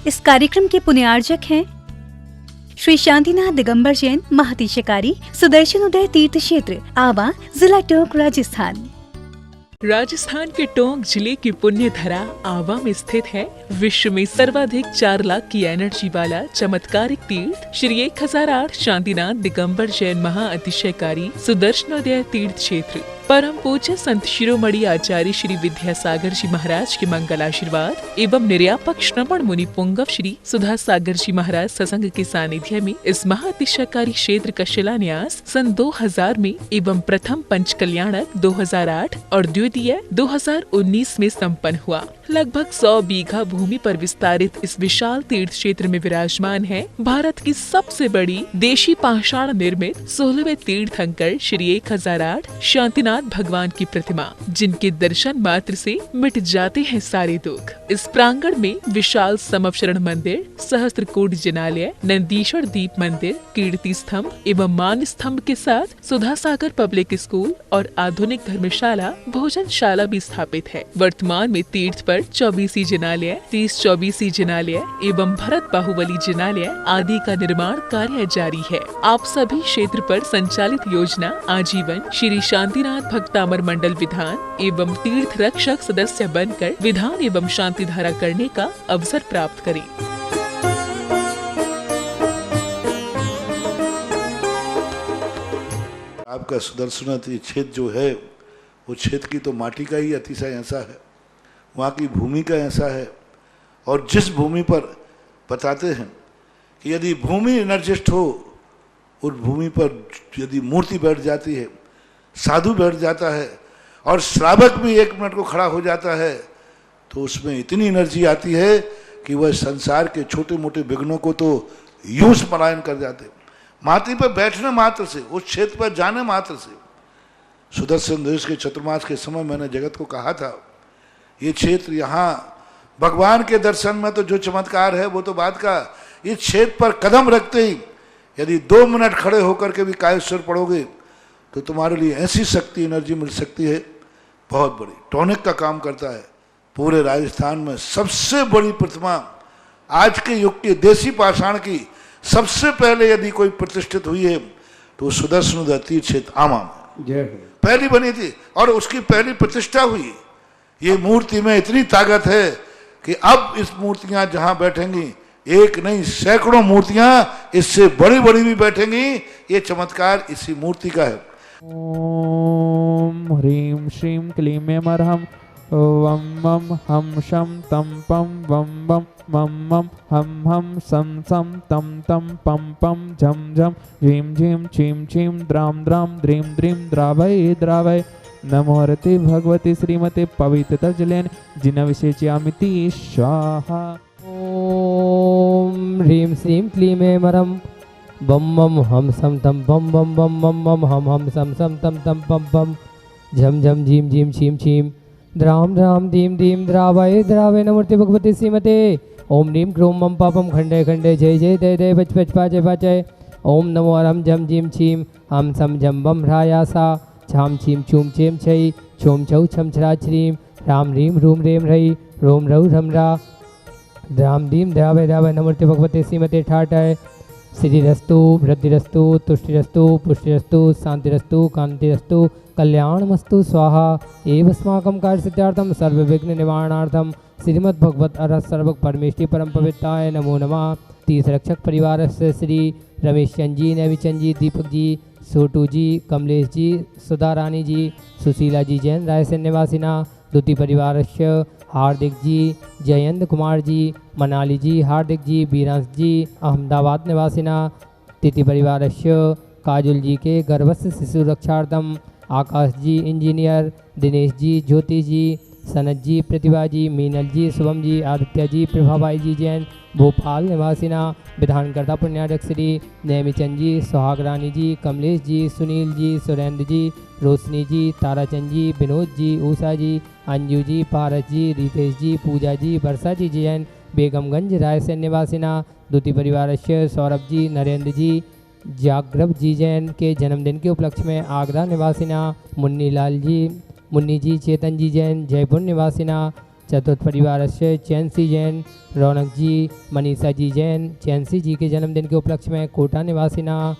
इस कार्यक्रम के पुण्यार्जक हैं श्री शांतिनाथ दिगंबर जैन महातिशकारी सुदर्शन उदय तीर्थ क्षेत्र आवा, जिला टोंक, राजस्थान। राजस्थान के टोंक जिले की पुण्य धरा आवा में स्थित है विश्व में सर्वाधिक 4 लाख की एनर्जी वाला चमत्कारिक तीर्थ श्री 1008 शांतिनाथ दिगंबर जैन महाअतिशयकारी सुदर्शनोदय तीर्थ क्षेत्र। परम पूज्य संत शिरोमणि आचार्य श्री विद्यासागर जी महाराज के मंगल आशीर्वाद एवं निर्यापक श्रवण मुनि पुंगव श्री सुधा सागर जी महाराज सत्संग के सानिध्य में इस महाअतिशयकारी क्षेत्र का शिलान्यास सन 2000 में एवं प्रथम पंच कल्याणक 2008 और द्वितीय 2019 में संपन्न हुआ। लगभग 100 बीघा भूमि पर विस्तारित इस विशाल तीर्थ क्षेत्र में विराजमान है भारत की सबसे बड़ी देशी पाषाण निर्मित 16वें तीर्थंकर श्री 1008 शांतिनाथ भगवान की प्रतिमा, जिनके दर्शन मात्र से मिट जाते हैं सारे दुख। इस प्रांगण में विशाल समवशरण मंदिर, सहस्त्रकूट जिनालय, नंदीश्वर दीप मंदिर, कीर्ति स्तंभ एवं मान स्तंभ के साथ सुधा सागर पब्लिक स्कूल और आधुनिक धर्मशाला, भोजनशाला भी स्थापित है। वर्तमान में तीर्थ पर 24 जिनालय, 30-24 जिनालय एवं भरत बाहुबली जिनालय आदि का निर्माण कार्य जारी है। आप सभी क्षेत्र पर संचालित योजना आजीवन श्री शांतिनाथ भक्तामर मंडल विधान एवं तीर्थ रक्षक सदस्य बनकर विधान एवं शांति धारा करने का अवसर प्राप्त करें। आपका सुदर्शन क्षेत्र जो है वो क्षेत्र की तो माटी का ही अतिशय ऐसा है, वहाँ की भूमि का ऐसा है। और जिस भूमि पर बताते हैं कि यदि भूमि एनर्जिस्ट हो, उस भूमि पर यदि मूर्ति बैठ जाती है, साधु बैठ जाता है और श्रावक भी 1 मिनट को खड़ा हो जाता है, तो उसमें इतनी एनर्जी आती है कि वह संसार के छोटे मोटे विघ्नों को तो यूं पलायन कर जाते। माटी पर बैठने मात्र से, उस क्षेत्र पर जाने मात्र से, सुदर्शन देश के चतुर्मास के समय मैंने जगत को कहा था, ये क्षेत्र यहाँ भगवान के दर्शन में तो जो चमत्कार है वो तो बात का, इस क्षेत्र पर कदम रखते ही यदि 2 मिनट खड़े होकर के भी कायेश्वर पढ़ोगे तो तुम्हारे लिए ऐसी शक्ति एनर्जी मिल सकती है बहुत बड़ी। टॉनिक का काम करता है। पूरे राजस्थान में सबसे बड़ी प्रतिमा आज के युग के देसी पाषाण की सबसे पहले यदि कोई प्रतिष्ठित हुई है तो सुदर्शन तीर्थ क्षेत्र आमा में पहली बनी थी और उसकी पहली प्रतिष्ठा हुई। ये मूर्ति में इतनी ताकत है कि अब इस मूर्तियां जहां बैठेंगी, एक नहीं सैकड़ों मूर्तियां इससे बड़ी बड़ी भी बैठेंगी। ये चमत्कार इसी मूर्ति का है। ओम ह्रीं श्रीं क्लीं मरहम वम मम हम शम तम पम वम वम मम मम हम हम सम सम तम तम पम पम झम झम झीम झीम छीम छीम द्राम द्राम द्रीम द्रीम द्रावय द्रावय नमोरते भगवती श्रीमते पवित्र तर्जलेन जिन विशेष्यामिति स्वाहा। ओम ह्रीं श्रीं क्लीं मरम बम बम हम सम तम बम बम बम बम बम हम सम सम तम तम पम पम झम झम झीम झीम छीम छीम द्राम द्राम धीम धीम द्रावय द्रावय नमोरते भगवती श्रीमते। ओम नीम क्रोम मम पापम खंडे खंडे जय जय दय दय बच बच पाचय पाचय। ओम नमो अरम झम झीम छीम हम सम झम बम ह्रायासा छाम छीम छूम छेम छई छोम छौ छम छरा छ्रीम राम रीम रूम रेम रई रोम रऊ रमरा द्राम दीम द्रावय द्रावय नमोरते भगवते श्रीमते ठाटय। श्रीरस्तु वृद्धिरस्तु तुष्टिरस्तु पुष्टिरस्तु शांतिरस्तु कांतिरस्तु कल्याणमस्तु स्वाहा। एवस्माकं कार्यसिद्ध्यार्थं सर्वविघ्न निवारणार्थं श्रीमद्भगवत अरहत सर्वक परमेष्टि परम पवित्राय नमो नमः। तीर्थ रक्षक परिवार से श्री रमेश चंद जी, नवीचंद जी, दीपक जी, छोटू जी, कमलेश जी, सुधा रानी जी, सुशीला जी जैन रायसेन निवासिना, द्वितीय परिवार हार्दिक जी, जयंत कुमार जी, मनाली जी, हार्दिक जी, बीरांश जी अहमदाबाद निवासिना, तृतीय परिवार काजुल जी के गर्भस्थ शिशु रक्षार्थम, आकाश जी इंजीनियर, दिनेश जी, ज्योति जी, सनत जी, प्रतिभा जी, मीनल जी, शुभम जी, आदित्य जी, प्रभाबाई जी जैन भोपाल निवासिना, विधानकर्ता पुण्यार्जक श्री नेमीचंद जी, सुहाग रानी जी, कमलेश जी, सुनील जी, सुरेंद्र जी, रोशनी जी, ताराचंद जी, विनोद जी, उषा जी, अंजू जी, पारस जी, रितेश जी, पूजा जी, वर्षा जी जैन बेगमगंज रायसेन निवासिना, द्वितीय परिवार सौरभ जी, नरेंद्र जी, जागृव जी जैन के जन्मदिन के उपलक्ष्य में आगरा निवासिना, मुन्नी लाल जी, मुन्नी जी, चेतन जी जैन जयपुर निवासिना, चतुर्थ परिवार से चैंसी जैन, रौनक जी, मनीषा जी जैन। चैंसी जी के जन्मदिन के उपलक्ष्य में कोटा निवासिना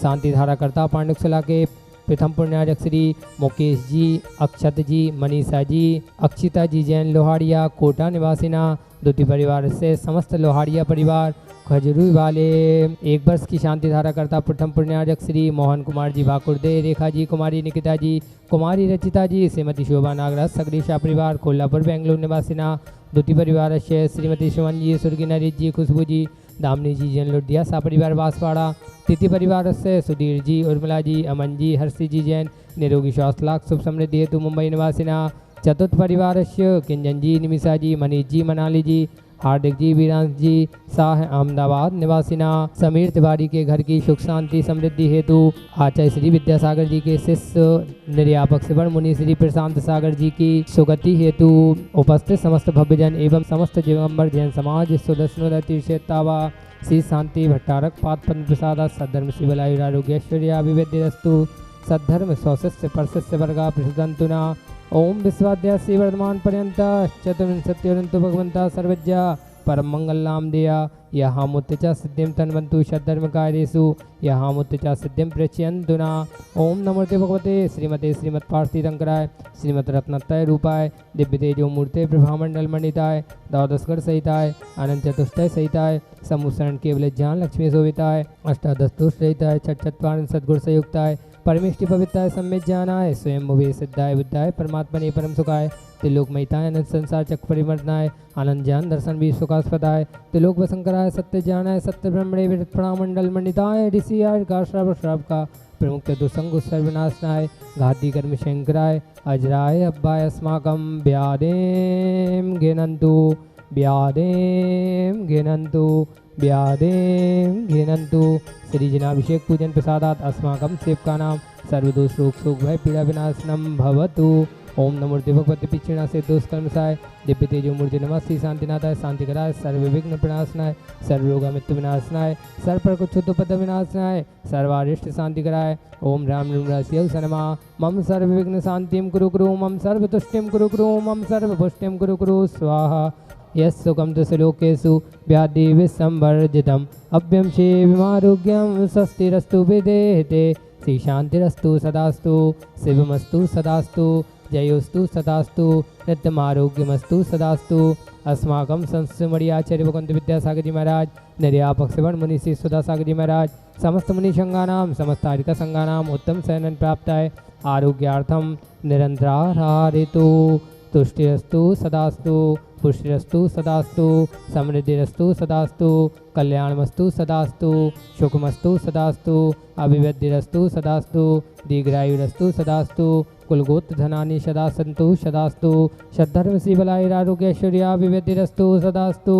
शांति धाराकर्ता पांडुकसला के प्रथम पुण्यार्जक श्री मुकेश जी, अक्षत जी, मनीषा जी, अक्षिता जी जैन लोहाड़िया कोटा निवासिना। द्वितीय परिवार से समस्त लोहाड़िया परिवार खजरूई वाले। 1 वर्ष की शांति धाराकर्ता प्रथम पुण्यार्जक श्री मोहन कुमार जी भाकुरदे, रेखा जी, कुमारी निकिता जी, कुमारी रचिता जी, श्रीमती शोभा नागराज सगरीशा परिवार कोल्हापुर बेंगलुरु निवासिना। द्वितीय परिवार से श्रीमती सुमन जी, सुर्गी नरेश जी, खुशबू जी, दामनी जी जैन लुडिया सा परिवार बांसवाड़ा। तृतीय परिवार से सुधीर जी, उर्मिला जी, अमन जी, हर्षी जी जैन निरोगी स्वास्थ्य लाख शुभ समृद्धि हेतु मुंबई निवासिना। चतुर्थ परिवार से किंजन जी, निमिषा जी, मनीष जी, मनाली जी, हार्दिक जी, वीरांश जी शाह अहमदाबाद निवासिना। समीर तिवारी के घर की सुख शांति समृद्धि हेतु आचार्य श्री विद्यासागर जी के शिष्य निर्यापक शिवण मुनि श्री प्रशांत सागर जी की सुगति हेतु उपस्थित समस्त भव्यजन एवं समस्त दिगंबर जैन समाज सुदर्शन तीर्थेतावा श्री शांति भट्टारक पादपद्म प्रसाद सद्धर्म शिवलायु आरोग्यश्वर्या विवेद्यस्तु सद्धर्म स्वशिष्य परशिष्य वर्गा प्रसिद्धंतुना। ओम विश्वाद्या श्री वर्धमान पर्यंत चतुर्विंशत्यंतु भगवंता सर्वज्ञा परम मंगल नाम दिया यहाँ मुत्तचा सिद्धिम तन्वंतु सद्धर्म कार्येषु यहाँ मुत्तचा सिद्धिम प्रचयंतुना। ओम नमोते भगवते श्रीमते श्रीमद पार्थितंकराय श्रीमद रत्नत्रय रूपाय दिव्य तेजो मूर्ते प्रभामंडल मंडिताय द्वादशगढ़ सहिताय अनंत चतुष्टय सहिताय समुसरण केवल ज्ञान लक्ष्मी शोभिताय अष्टादश दुष्ट रहिताय छठ सद्गुण संयुक्ताय परमेष्टि पवित्राय सम्यक ज्ञानाय स्वयं मुभे सिद्धाय बुद्धाय परमात्मने परम सुखाय त्रिलोक महिताय अनंत संसार चक परिमर्दनाय आनंद ज्ञान दर्शन भी सुखास्पदाय त्रिलोक वसंकराय सत्य ज्ञानाय सत्य ब्रह्मणे विरत प्रणामंडल मंडिताय ऋषि आय श्राव का प्रमुख दुसंग सर्वनाशनाय घाती कर्म शंकराय अजराय अब्बाय अस्माकं व्यादेम गिनन्तु व्यादेम गिनन्तु व्यादेम घिनन्तु। श्री जनाभिषेक पूजन प्रसादात अस्माकं सेवकानां सर्वदोष रोग शोक भय पीड़ा विनाशनम भवतु। ओम नमोते भगवते पिछिणा से दोष कर्मसाय दिव्य तेजो मूर्ति नमः श्री शांतिनाथाय शांतिकराय सर्व विघ्न प्रणाशनाय सर्व रोग मृत्यु विनाशनाय सर्व पर कुछ पद विनाशनाय सर्वारिष्ट शांतिकराय। ओम राम राम सनमा मम सर्व विघ्न शांतिम कुरु कुरु मम सर्व तुष्टिम कुरु कुरु मम सर्व पुष्टिम कुरु कुरु स्वाहा। यस्सुखं दुसलोकेषु व्याधिविसंवर्जितम् अव्यं क्षेममारोग्यं स्वस्तिरस्तु विदेहते श्री शांतिरस्तु सदास्तु शिवमस्तु सदास्तु जयोस्तु सदास्तु नित्यमारोग्यमस्तु सदास्तु। अस्माकं संस्मरणीय आचार्य भगवंत विद्यासागर जी महाराज निर्यापक शिवण मुनि श्री सुधा सागर जी महाराज समस्त मुनि संघानां समस्त आर्यिका संघानां उत्तम शयनं प्राप्ताय आरोग्यार्थं निरन्तराहारितु तुष्टिरस्तु सदास्तु पुष्टिरस्तु सदास्तु समृद्धिरस्तु सदास्तु कल्याणमस्तु सदास्तु सुखमस्तु सदास्तु अभिवृद्धिरस्तु सदास्तु दीर्घायुरस्तु सदास्तु कुलगोत्र धनानि सदा सन्तु सदास्तु सद्धर्म शिवलायुरारोग्यैश्वर्या विवृद्धिरस्तु सदास्तु।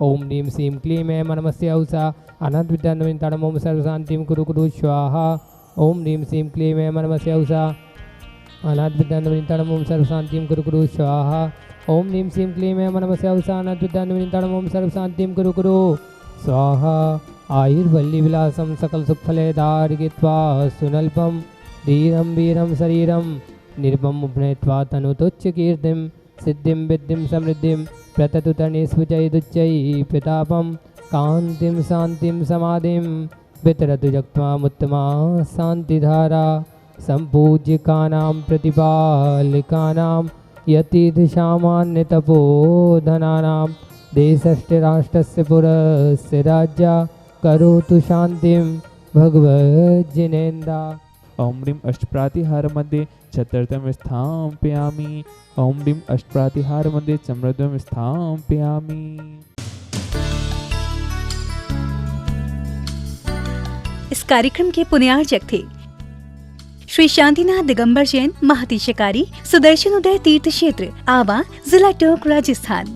ओम ह्रीं श्रीं क्लीं ऐं नमस्य औषा अनंत विद्यानविताणम ओम सर्वशांतिं कुरु कुरु स्वाहा। ओम ह्रीं श्रीं क्लीं ऐं नमस्य औषा अनंत विद्यानविताणम ओम सर्वशांतिं कुरु कुरु स्वाहा। ओम ह्रीं श्रीं क्लीं ऐं नमस्य औषा अनंत विद्यानविताणम ओम सर्वशांतिं कुरु कुरु स्वाहा। आयुर्वल्ली विलासं सकल सुखफलेदार्गित्वा सुनल्पं धीरं वीरं शरीरं निर्मम उपनेत्वा तनुतुच्च कीर्तिं सिद्धिं विद्धिं समृद्धिं प्रततु तनिस्वुचैदुच्चैः प्रतापं कान्तिं शान्तिं समाधिं वितरतु जक्त्वामुत्तमा शान्तिधारा सम्पूज्यकानां प्रतिपालिकानां यतीदृशामान्यतपोधनानां देशस्य राष्ट्रस्य पुरस्य राज्या करोतु शान्तिं भगवज्जिनेन्द्रा। ओम ह्रीं अष्टप्रातिहार मध्ये चतुर्थं स्थापयामि। ओम ह्रीं अष्टप्रातिहार मध्ये चमृद्धं स्थापयामि। इस कार्यक्रम के पुण्यार्जक थे श्री शांतिनाथ दिगंबर जैन महती शिकारी सुदर्शन उदय तीर्थ क्षेत्र आवा जिला टोंक राजस्थान।